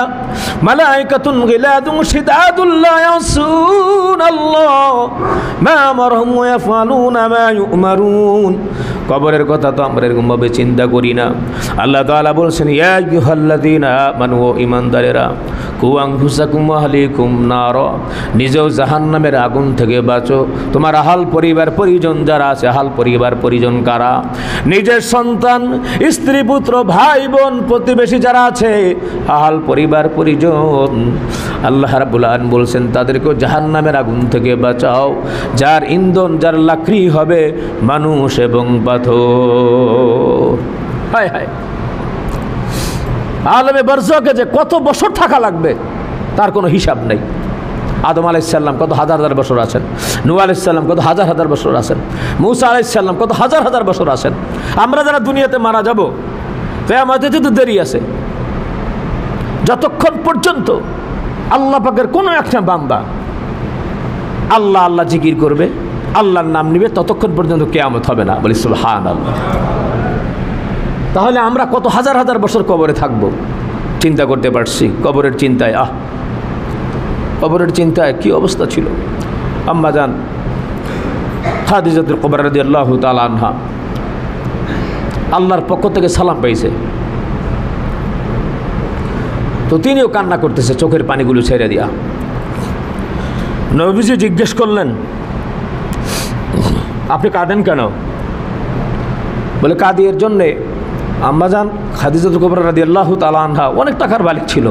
মালাইকাতুন গিলাদুন শিদাদুন লা ইয়াসুনাল্লাহ মা আমারহুম ওয়া ইয়াফআলুনা মা ইউমারুন। কবরের কথা তো আমরা এরকমভাবে চিন্তা করি না। আল্লাহ তাআলা বলছেন, ইয়া আইয়ুহাল্লাযীনা আমানু, ঈমানদারেরা, কু আনফুসাকুম ওয়া আহলিকুম নারা, নিজেও জাহান্নামের আগুন থেকে বাঁচো, তোমার আহাল পরিবার পরিজন যারা আছে, আহাল পরিবার পরিজন কারা? নিজের সন্তান, স্ত্রী, পুত্র, ভাই বোন, প্রতিবেশী যারা আছে, আহাল পরিবার পরিজন, আল্লাহ রাব্বুল আলামিন বলছেন তাদেরকেও জাহান্নামের আগুন থেকে বাঁচাও, যার ইন্ধন, যার লাকড়ি হবে মানুষ এবং পাথর। হায় হায়, আলমে বারজাখে যে কত বছর থাকা লাগবে তার কোনো হিসাব নেই। আদম আলাইহিস সালাম কত হাজার হাজার বছর আছেন, নূহ আলাইহিস সালাম কত হাজার হাজার বছর আছেন, মূসা আলাইহিস সালাম কত হাজার হাজার বছর আছেন। আমরা যারা দুনিয়াতে মারা যাব, কিয়ামতে তো দেরি আছে। যতক্ষণ পর্যন্ত আল্লাহ পাকের কোনো একটা বান্দা আল্লাহ আল্লাহ জিকির করবে, আল্লাহর নাম নিবে, ততক্ষণ পর্যন্ত কিয়ামত হবে না। বলি সুবহানাল্লাহ। তাহলে আমরা কত হাজার হাজার বছর কবরে থাকব চিন্তা করতে পারছি। কবরের চিন্তায় কবরের চিন্তায় কি অবস্থা ছিল। আম্মা জান খাদিজাতুল কুবরা রাদিয়াল্লাহু তাআলা আনহা আল্লাহর পক্ষ থেকে সালাম পাইছে, তো তিনিও কান্না করতেছে, চোখের পানিগুলো ছেড়ে দিয়া। নবীজি জিজ্ঞেস করলেন, আপনি কাঁদেন কেন? বলে কাঁদি এর জন্যে, আম্মাজান খাদিজাতুল কুবরা রাদিয়াল্লাহু তাআলা আনহা অনেক টাকার মালিক ছিল,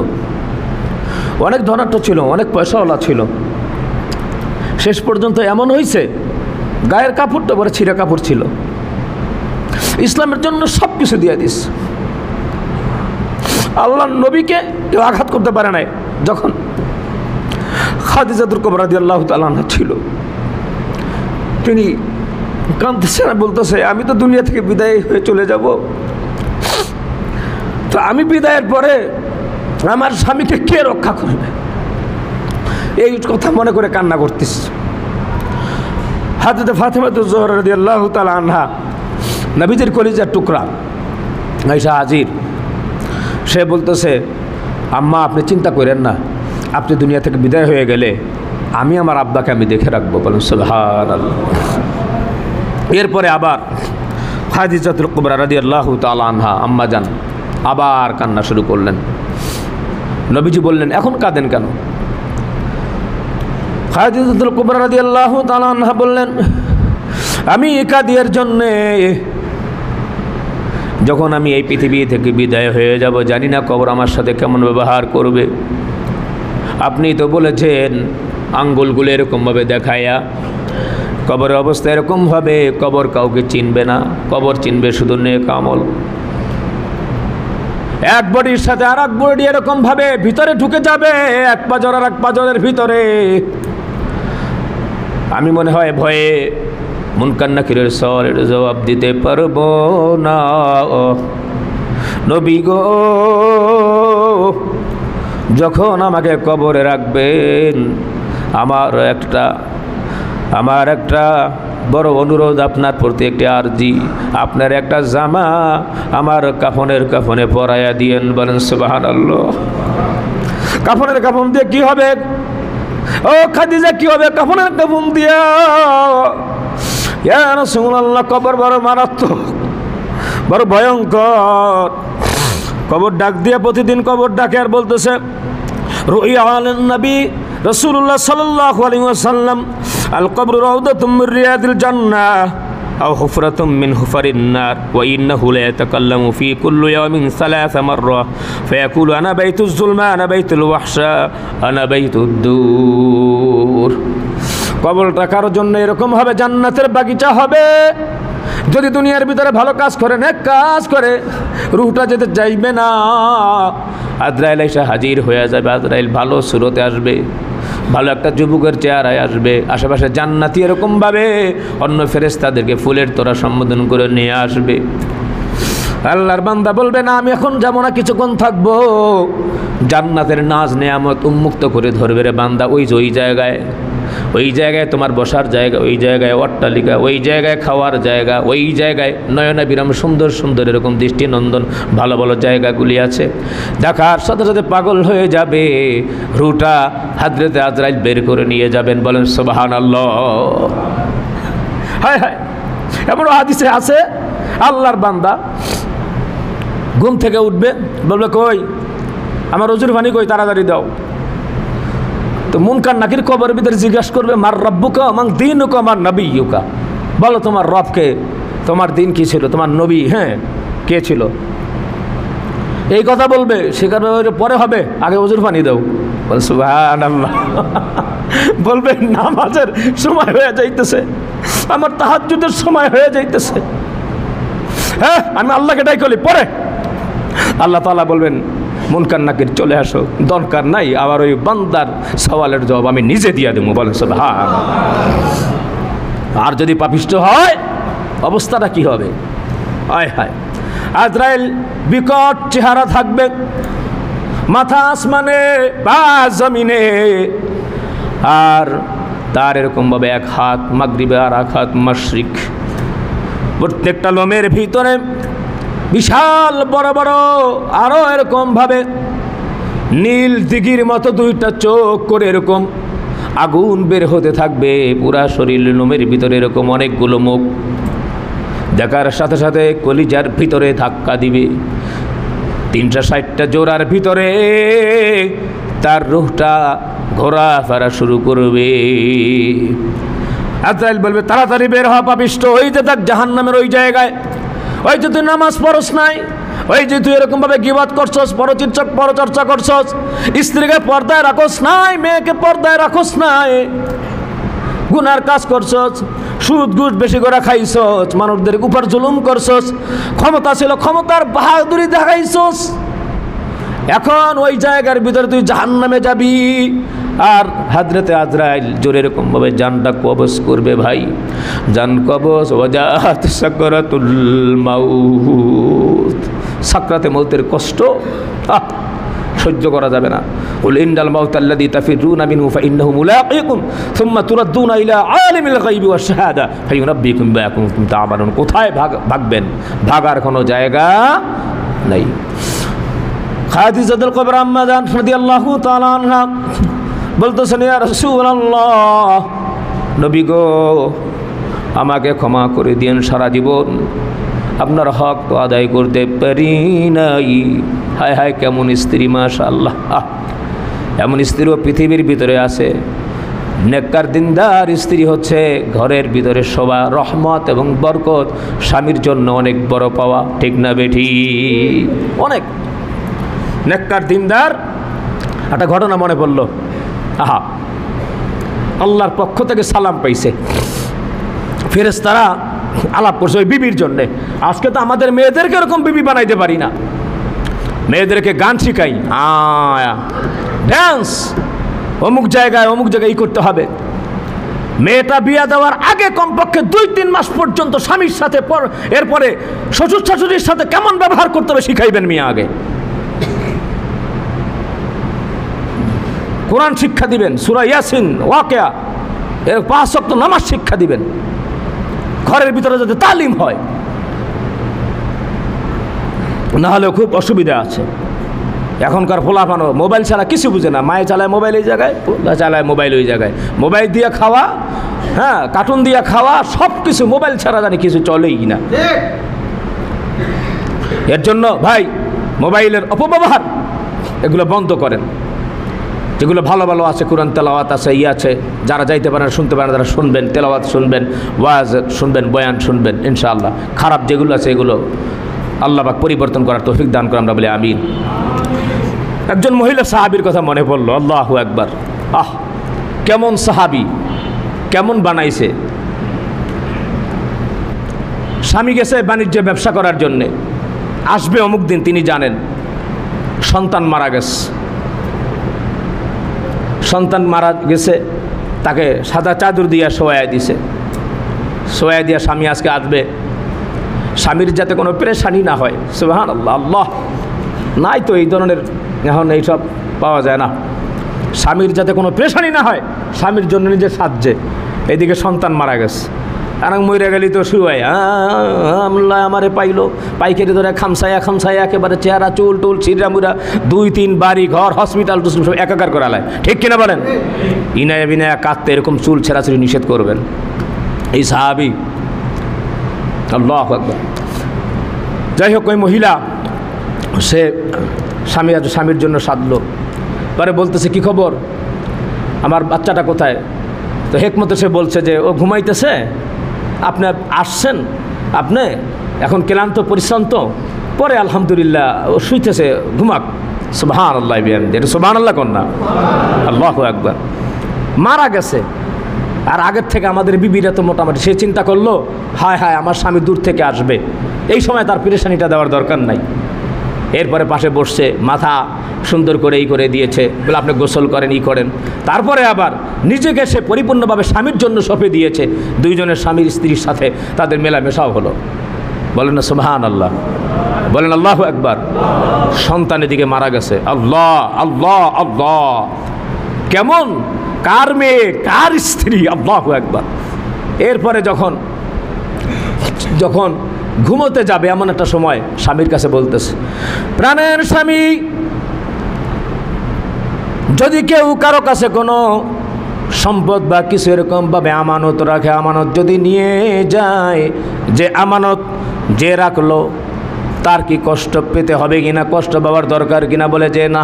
অনেক ধনাঢ্য ছিল, অনেক পয়সাওয়ালা ছিল। শেষ পর্যন্ত এমন হয়েছে গায়ের কাপড়টা পরে ছিঁড়া কাপড় ছিল, ইসলামের জন্য সব কিছু দিয়ে দিস। আল্লাহর নবীকে কেউ আঘাত করতে পারে নাই যখন খাদিজাতুল কুবরা রাদিয়াল্লাহু তাআলা আনহা ছিল। তিনি কাঁদতেছে না, বলতেছে আমি তো দুনিয়া থেকে বিদায় হয়ে চলে যাব, তো আমি বিদায়ের পরে আমার স্বামীকে কে রক্ষা করবে, এই কথা মনে করে কান্না করতেছে। হযরত ফাতিমাতুজ জোহরা রাদিয়াল্লাহু তাআলা আনহা নবীজির কলিজার টুকরা আয়েশা হাজির, সে বলতেছে আম্মা আপনি চিন্তা করেন না, আপনি দুনিয়া থেকে বিদায় হয়ে গেলে আমি আমার আব্বাকে আমি দেখে রাখবো। বলুন সুবহানাল্লাহ। এরপরে আবার খাদিজাতুল কুবরা রাদিয়াল্লাহু তাআলা আনহা আম্মা জান আবার কান্না শুরু করলেন। নবীজি বললেন এখন কাঁদেন কেন? খাদিজাতুল কুবরা রাদিয়াল্লাহু তাআলা আনহা বললেন আমি কাঁদি এর জন্যে, যখন আমি এই পৃথিবী থেকে বিদায় হয়ে যাব জানি না কবর আমার সাথে কেমন ব্যবহার করবে। আপনি তো বলেছেন আঙ্গুলগুলো এরকমভাবে দেখায়া, কবরের অবস্থা এরকম হবে কবর কাউকে চিনবে না, কবর চিনবে শুধু নেক আমল। এক বডির সাথে আর এক বডি এরকম ভাবে ভিতরে ঢুকে যাবে, এক পাঁজর আর এক পাঁজরের ভিতরে। আমি মনে হয় ভয়ে মুনকার নাকিরের সওয়ালের জবাব দিতে পারবো না। নবী গো যখন আমাকে কবরে রাখবেন আমার একটা বড় অনুরোধ আপনার প্রতি, একটি আরজি, আপনার একটা জামা আমার কাফনে পরাইয়া দিয়েন। বলেন সুবহানাল্লাহ। কাফনের কাফন দিয়ে কি হবে? ও খাদিজা কি হবে কাফনের কাফন দিয়া? ইয়া রাসূলুল্লাহ কবর বড় মারাত্মক, বড় ভয়ঙ্কর। কবর ডাক দিয়ে প্রতিদিন কবর ডাকে আর বলতেছে রুইয়া আলান নবী রাসূলুল্লাহ সাল্লাল্লাহু আলাইহি ওয়াসাল্লাম আল কবরু রাউদাতুম মির রিয়াদিল জান্নাহ আও হুফরাতুম মিন হুফারিন নার ওয়া ইন্নাহু লা ইয়াতাকাল্লামু ফি কুল্লি ইয়াওমিন সালাসা মাররা ফায়াকুলু আনা বাইতুজ যুলমা আনা বাইতুল ওয়াহশা আনা বাইতুদ দূর। কবরটা কারোর জন্য এরকম হবে জান্নাতের বাগিচা হবে। যদি দুনিয়ার ভিতরে ভালো কাজ করে, নেক কাজ করে, রূহটা যেতে চাইবে না। আজরাইল এসে হাজির হয়ে যাবে, আজরাইল ভালো সুরতে আসবে, ভালো একটা যুবকের চেহারায় আসবে। আশেপাশে জান্নাতি এরকমভাবে অন্য ফেরেশতাদেরকে ফুলের তোড়া সম্বোধন করে নিয়ে আসবে। আল্লাহর বান্দা বলবে না আমি এখন যাবো না, কিছুক্ষণ থাকবো। জান্নাতের নাজ নেয়ামত উন্মুক্ত করে ধরবে রে বান্দা। ওই জায়গায় তোমার বসার জায়গা, ওই জায়গায় অট্টালিকা, ওই জায়গায় খাওয়ার জায়গা, ওই জায়গায় নয়নাবিরাম সুন্দর সুন্দর এরকম দৃষ্টিনন্দন ভালো ভালো জায়গাগুলি আছে। দেখার সাথে সাথে পাগল হয়ে যাবে, রুটা হযরতে আজরাইল বের করে নিয়ে যাবেন। বলেন সুবহানাল্লাহ। হায় হায়, এমন হাদিসে আছে আল্লাহর বান্দা ঘুম থেকে উঠবে, বলবে কই আমার ওজুর পানি কই, তাড়াতাড়ি দাও। তো মুনকার নাকির কবরের ভিতরে জিজ্ঞাসা করবে মার রব্বুকা মান দীনুকা মান নবিয়ুকা, বলো তোমার রবকে, তোমার দিন কি ছিল, তোমার নবী কে ছিল, এই কথা বলবে। সেখানে পরে হবে, আগে ওজুর পানি দাও। বল সুবহানাল্লাহ। বলবে নামাজের সময় হয়ে যাইতেছে, আমার তাহাজ্জুদের সময় হয়ে যাইতেছে, আমি আল্লাহকে ডাই করি পরে। আল্লাহ তাআলা বলবেন মুনকার নাকির চলে আসো, দরকার নাই, আবার ওই বান্দার সওয়ালের জবাব আমি নিজে দিয়ে দেবো। বলেন সুবহানাল্লাহ। আর যদি পাপিষ্ঠ হয় অবস্থাটা কি হবে? হায় হায়, আজরাইল বিকট চেহারা থাকবে, মাথা আসমানে পা জমিনে, আর তার এরকমভাবে এক হাত মাগরিবে আর এক হাত মাশরিক। প্রত্যেকটা লোমের ভিতরে বিশাল বড় বড় আরো এরকম ভাবে নীল দিঘির মতো দুইটা চোখ করে এরকম আগুন বের হতে থাকবে, পুরা শরীর লোমের ভিতরে এরকম অনেকগুলো মুখ, দেখার সাথে সাথে কলিজার ভিতরে ধাক্কা দিবে। 360টা জোড়ার ভিতরে তার রূহটা ঘোরাফেরা শুরু করবে। আজরাইল বলবে তাড়াতাড়ি বের হওয়া পাপিষ্ট, ওই যে দেখ জাহান্নামের ওই জায়গায়, ওই যে তুই নামাজ পড়স নাই, ওই যে তুই এরকম ভাবে গীবত করছস, পরচর্চা করছস, স্ত্রীকে পর্দায় রাখস নাই, মেয়েকে পর্দায় রাখস নাই, গুনার কাজ করছস, সুদ ঘুষ বেশি করে খাইছস, মানুষদের উপর জুলুম করছস, ক্ষমতা ছিল ক্ষমতার বাহাদুরি দেখাইছস, এখন ওই জায়গার ভিতরে তুই জাহান্নামে যাবি। আর হযরতে আজরাইল জোরে এরকম ভাবে জানটা কবজ করবে ভাই, জান কবজ, ওয়াজাত সাকরাতুল মাউত, সাকরাতে মউতের কষ্ট সহ্য করা যাবে না। কুল ইন্নাল মাউতাল্লাযী তাফিরুনা মিনহু ফাইন্নাহু মুলাকীকুম সুম্মা তুরাদ্দুনা ইলা আলিমিল গায়বি ওয়াশ শাহাদা ফায়ুনাব্বিকুম বিমা কুনতুম তা'মালুন। কোথায় ভাগবেন? ভাগার কোনো জায়গা নাই। খাদিজাতুল কুবরা আম্মা জান রাদিয়াল্লাহু তাআলা আনহা বলতেছেন, ইয়া রাসূলুল্লাহ, নবী গো আমাকে ক্ষমা করে দিন, সারা জীবন আপনার হক তো আদায় করতে পারি নাই। হায় হায় কেমন স্ত্রী, মাশাআল্লাহ, এমন স্ত্রীও পৃথিবীর ভিতরে আছে। নেককার দিনদার স্ত্রী হচ্ছে ঘরের ভিতরে শোভা, রহমত এবং বরকত, স্বামীর জন্য অনেক বড় পাওয়া, ঠিক না বেঠি? অনেক নেককার দিনদার। একটা ঘটনা মনে পড়ল, আহা, আল্লাহর পক্ষ থেকে সালাম পাইছে, ফেরেশতারা আলাপ করছে ওই বিবির জন্যে। আজকে তো আমাদের মেয়েদেরকে এরকম বিবি বানাইতে পারি না, মেয়েদেরকে গান শিখাই, ড্যান্স, অমুক জায়গায় ই করতে হবে। মেয়েটা বিয়ে দেওয়ার আগে কমপক্ষে 2-3 মাস পর্যন্ত স্বামীর সাথে, এরপরে শ্বশুর শাশুড়ির সাথে কেমন ব্যবহার করতে হবে শিখাইবেন মেয়ে আগে। কোরআন শিক্ষা দিবেন, সূরা ইয়াসিন, ওয়াকিয়া, এর 5 ওয়াক্ত নামাজ শিক্ষা দিবেন, ঘরের ভিতরে যাতে তালিম হয়, না হলেও খুব অসুবিধা আছে। এখনকার ফোলাফানো মোবাইল ছাড়া কিছু বুঝে না, মায়ে চালায় মোবাইল এই জায়গায়, চালায় মোবাইল ওই জায়গায়, মোবাইল দিয়ে খাওয়া, হ্যাঁ কার্টুন দিয়ে খাওয়া, সব কিছু মোবাইল ছাড়া জানি কিছু চলেই না। এর জন্য ভাই মোবাইলের অপব্যবহার এগুলো বন্ধ করেন। যেগুলো ভালো ভালো আছে, কোরআন তেলাওয়াত আছে, আছে, যারা যাইতে পারেন শুনতে পারেন, তারা শুনবেন, তেলাওয়াত শুনবেন, ওয়াজ শুনবেন, বয়ান শুনবেন, ইনশাআল্লাহ। খারাপ যেগুলো আছে এগুলো আল্লাহ পাক পরিবর্তন করার তৌফিক দান করে, আমরা বলি আমিন। একজন মহিলা সাহাবীর কথা মনে পড়লো, আল্লাহু আকবার, কেমন সাহাবী, কেমন বানাইছে। স্বামী গেছে বাণিজ্য ব্যবসা করার জন্যে, আসবে অমুক দিন, তিনি জানেন, সন্তান মারা গেছে। সন্তান মারা গেছে, তাকে সাদা চাদর দিয়া শোয়াই দিছে, শোয়াই দিয়া স্বামী আজকে আসবে, স্বামীর যাতে কোনো পেরেশানি না হয়। সুবহানাল্লাহ, আল্লাহ, নাই তো এই ধরনের, এখন এইসব পাওয়া যায় না। স্বামীর যাতে কোনো পেরেশানি না হয়, স্বামীর জন্য নিজে সাজছে, এদিকে সন্তান মারা গেছে, আর মরে গেলি তো শুরু হয়, আমলা আমারে পাইলো, পাইকারি ধরে খামসায়া একেবারে চেহারা, চুল টুল ছিঁড়া-মুড়া, 2-3 বাড়ি ঘর, হসপিটাল সব একাকার করালায়, ঠিক কিনা বলেন? ইনায়া বিনায়া কাঁদতে এরকম চুল ছেঁড়াছড়ি নিষেধ করবেন। এই সাহাবী, আল্লাহু আকবার। যাই হোক, ওই মহিলা সে স্বামীর জন্য সাধলো, পরে বলতেছে, কি খবর, আমার বাচ্চাটা কোথায়? তো হেকমতে সে বলছে যে ও ঘুমাইতেছে, আপনি আসছেন, আপনি এখন ক্লান্ত পরিশ্রান্ত, পরে আলহামদুলিল্লাহ ও শুইতেছে, ঘুমাক। সুবহানাল্লাহ, এটা সুবহানাল্লাহ কন্যা, আল্লাহু আকবার। মারা গেছে, আর আগের থেকে আমাদের বিবিরা তো মোটামুটি, সে চিন্তা করলো, হায় হায় আমার স্বামী দূর থেকে আসবে, এই সময় তার পেরেশানিটা দেওয়ার দরকার নাই। এরপরে পাশে বসছে, মাথা সুন্দর করে এই করে দিয়েছে, বলে আপনি গোসল করেন, ই করেন, তারপরে আবার নিজেকে সে পরিপূর্ণভাবে স্বামীর জন্য সঁপে দিয়েছে। দুইজনের স্বামীর স্ত্রীর সাথে তাদের মেলামেশাও হলো। বলেন না সুবহানাল্লাহ, বলেন আল্লাহু আকবার। সন্তানের দিকে মারা গেছে, আল্লাহ আল্লাহ আল্লাহ, কেমন, কার মেয়ে, কার স্ত্রী, আল্লাহু আকবার। এরপরে যখন ঘুমোতে যাবে এমন একটা সময় স্বামীর কাছে বলতেছে, প্রাণের স্বামী, যদি কেউ কারো কাছে কোনো সম্পদ বা কিছু এরকমভাবে আমানত রাখে, আমানত যদি নিয়ে যায়, যে আমানত যে রাখলো তার কি কষ্ট পেতে হবে কিনা, কষ্ট পাওয়ার দরকার কিনা? বলে যে না,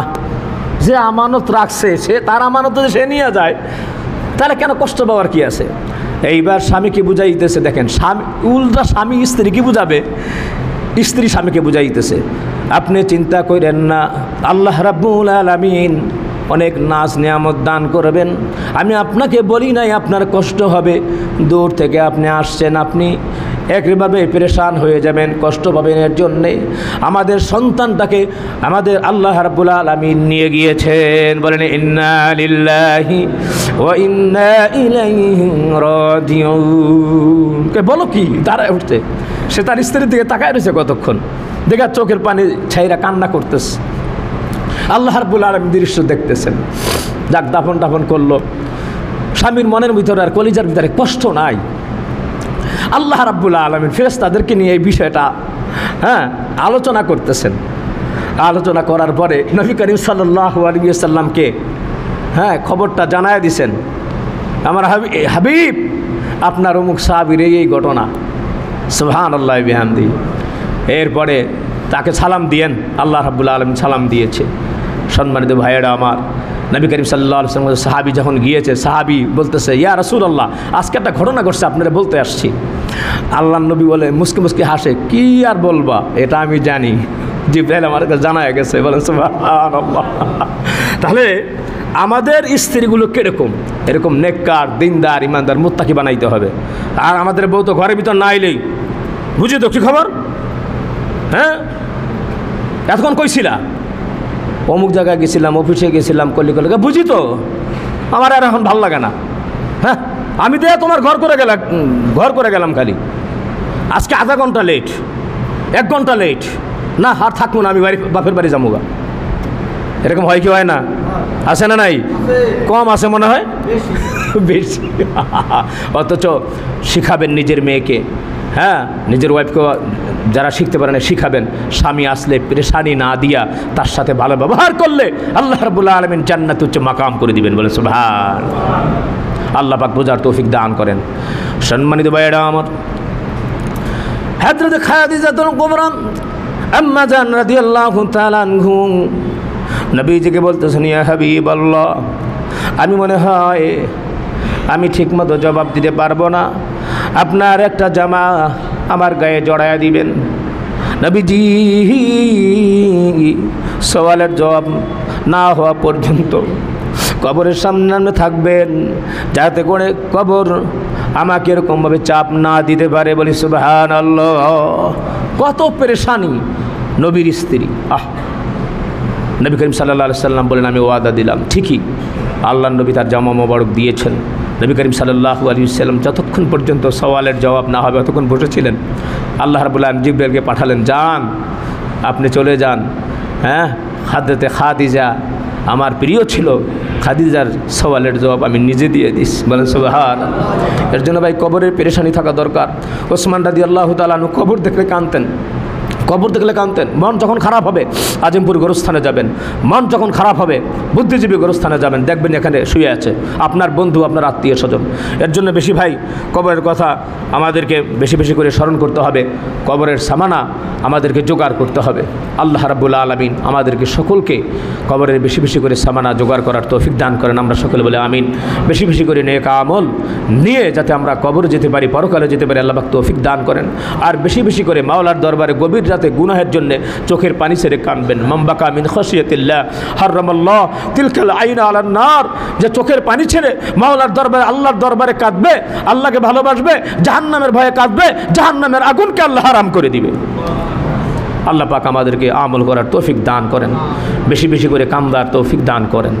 যে আমানত রাখছে সে তার আমানত যদি সে নিয়ে যায় তাহলে কেন কষ্ট পাওয়ার কি আছে? এইবার স্বামীকে বুঝাইতেছে, দেখেন স্বামী উল্টা স্বামী স্ত্রীকে বুঝাবে, স্ত্রী স্বামীকে বুঝাইতেছে, আপনি চিন্তা করেন না, আল্লাহ রাব্বুল আলামিন অনেক নাজ নিয়ামত দান করবেন। আমি আপনাকে বলি নাই আপনার কষ্ট হবে, দূর থেকে আপনি আসছেন, আপনি একইভাবে পেরেশান হয়ে যাবেন, কষ্ট পাবেন। এর জন্যে আমাদের সন্তানটাকে আমাদের আল্লাহ রাব্বুল আলামিন নিয়ে গিয়েছেন। বলেন ইন্না লিল্লাহি ওয়া ইন্না ইলাইহি রাজিউন। কে বলো কি? দাঁড়ায় উঠছে, সে তার স্ত্রীর দিকে তাকায় রয়েছে কতক্ষণ, দেখা চোখের পানি ছাইরা কান্না করতেছে। আল্লাহ রাব্বুল আলামিন দৃশ্য দেখতেছেন। যাক, দাফন টাফন করলো। স্বামীর মনের ভিতরে আর কলিজার ভিতরে কষ্ট নাই। আল্লাহ রাব্বুল আলামিন ফেরেশতাদেরকে নিয়ে এই বিষয়টা আলোচনা করতেছেন। আলোচনা করার পরে নবী করিম সাল্লাল্লাহু আলাইহি ওয়াসাল্লামকে খবরটা জানায় দিছেন, আমার হাবিব আপনার অমুক সাহাবীর এই ঘটনা। সুবহানাল্লাহি ওয়া বিহামদিহি। এরপরে তাকে সালাম দিয়েন। আল্লাহ রাব্বুল আলামিন সালাম দিয়েছে। সম্মানিত ভাইয়েরা আমার, নবী করিম সাল্লাল্লাহু আলাইহি ওয়াসাল্লাম সাহাবী যখন গিয়েছে, সাহাবী বলতেছে, ইয়া রাসূলুল্লাহ, আজকে একটা ঘটনা ঘটছে, আপনারা বলতে আসছি। আল্লাহ নবী বলে মুসকে মুসকে হাসে, কি আর বলবা, এটা আমি জানি, জিবরাইল আমার কাছে জানায় গেছে। বলেন সুবহানাল্লাহ। তাহলে আমাদের স্ত্রীগুলো কীরকম? এরকম নেককার, দিনদার, ইমানদার, মুত্তাকি বানাইতে হবে। আর আমাদের বউ তো ঘরের ভিতর না আইলেই, বুঝি তো কি খবর, এতক্ষণ কইছিলা, অমুক জায়গায় গেছিলাম, অফিসে গেছিলাম, কলিকলিকা, বুঝি তো, আমার আর এখন ভাল লাগে না। আমি তো তোমার ঘর করে গেলাম খালি, আজকে আধা ঘন্টা লেট, 1 ঘন্টা লেট, না আর থাকবো না, আমি বাপের বাড়ি যাবো গা। এরকম হয় কি হয় না? আছে না নাই? কম আছে মনে হয়, বেশি। অথচ শিখাবেন নিজের মেয়েকে, নিজের ওয়াইফকে যারা শিখতে পারে না শিখাবেন। স্বামী আসলে পেরেশানি না দিয়া তার সাথে ভালো ব্যবহার করলে আল্লাহ রাব্বুল আলামিন জান্নাত উচ্চ মাকাম করে দিবেন। বলে সুবহান। আল্লাহ পাক বোঝার তৌফিক দান করেন। সম্মানিত ভাইয়েরা আমার, হযরত খাদিজাতুল কুবরা আম্মা জান রাদিয়াল্লাহু তাআলা আনহু নবীজিকে বলতেছেন, ইয়া হাবিবাল্লাহ, আমি মনে হয় আমি ঠিকমতো জবাব দিতে পারবো না, আপনার একটা জামা আমার গায়ে জড়ায়া দিবেন। নবীজি সওয়ালের জবাব না হওয়া পর্যন্ত কবরের সামনে থাকবেন, যাতে করে কবর আমাকে এরকমভাবে চাপ না দিতে পারে। বলি সুবহানাল্লাহ। কত পেরেশানি নবীর স্ত্রী। নবী করিম সাল্লাল্লাহু আলাইহি সাল্লাম বলেন, আমি ওয়াদা দিলাম। ঠিকই আল্লাহ নবী তার জামা মোবারক দিয়েছেন। নবী করিম সাল্লাল্লাহু আলাইহি সাল্লাম যতক্ষণ পর্যন্ত সওয়ালের জবাব না হবে ততক্ষণ বসেছিলেন। আল্লাহ রাব্বুল আলামিন জিবরাইলকে পাঠালেন, যান, আপনি চলে যান। হযরতে খাদিজা আমার প্রিয় ছিল, খাদিজার সওয়ালের জবাব আমি নিজে দিয়ে দিস। বলেন সুবহানাল্লাহ। এর জন্য ভাই কবরের পেরেশানি থাকা দরকার। ওসমান রাদিয়াল্লাহু তাআলা আনহু কবর দেখলে কাঁদতেন, কবর দেখলে কাঁদতেন। মন যখন খারাপ হবে আজিমপুর গোরস্থানে যাবেন, মন যখন খারাপ হবে বুদ্ধিজীবী গোরস্থানে যাবেন, দেখবেন এখানে শুয়ে আছে আপনার বন্ধু, আপনার আত্মীয় স্বজন। এর জন্য বেশি ভাই কবরের কথা আমাদেরকে বেশি বেশি করে স্মরণ করতে হবে। কবরের সামানা আমাদেরকে জোগাড় করতে হবে। আল্লাহ রাব্বুল আলামিন আমাদেরকে সকলকে কবরের বেশি বেশি করে সামানা জোগাড় করার তৌফিক দান করেন। আমরা সকলে বলে আমিন। বেশি বেশি করে নেক আমল নিয়ে যাতে আমরা কবরে যেতে পারি, পরকালে যেতে পারি, আল্লাহ পাক তৌফিক দান করেন। আর বেশি বেশি করে মাওলার দরবারে গভীর রাতে গুনাহের জন্য চোখের পানি ছেড়ে কাঁদবেন। মামবাকা মিন খাশিয়াতিল্লাহ হারামাল্লাহ তিলকাল আইনা আলান নার। যে চোখের পানি ছেড়ে মাওলার দরবারে, আল্লাহর দরবারে কাঁদবে, আল্লাহকে ভালোবাসবে, জাহান্নামের ভয়ে কাঁদবে, জাহান্নামের আগুনকে আল্লাহ হারাম করে দিবে। আল্লাহ পাক আমাদেরকে আমল করার তৌফিক দান করেন, বেশি বেশি করে কান্দার তৌফিক দান করেন।